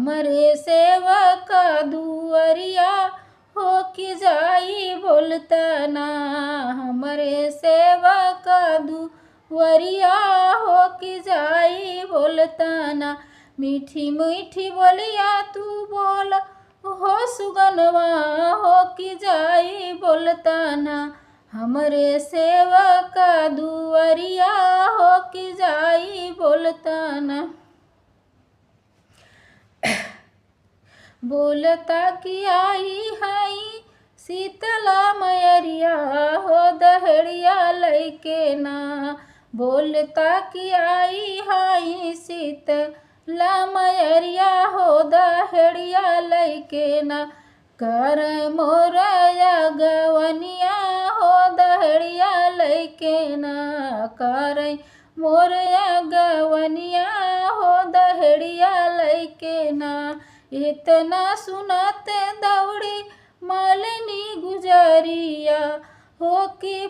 हमरे सेवक दुअरिया हो कि जाई बोलता ना। हमरे सेवक दुअरिया हो कि जाई बोलता ना। मीठी मीठी बोलिया तू बोल हो सुगनवा हो कि जाई बोलता ना। हमरे सेवक दुअरिया हो कि जाई बोलता ना। बोलता कि आई हाई शीतला मयरिया हो दहड़िया लैके ना। बोलता कि आई हाई शीतला मयरिया हो दहड़िया लैके ना। कर मोर अगवनिया हो दहड़िया लैके ना। कर मोर अगवनिया हो दहड़िया लैके ना। इतना सुनत दौड़ी मालिनी गुजरिया हो कि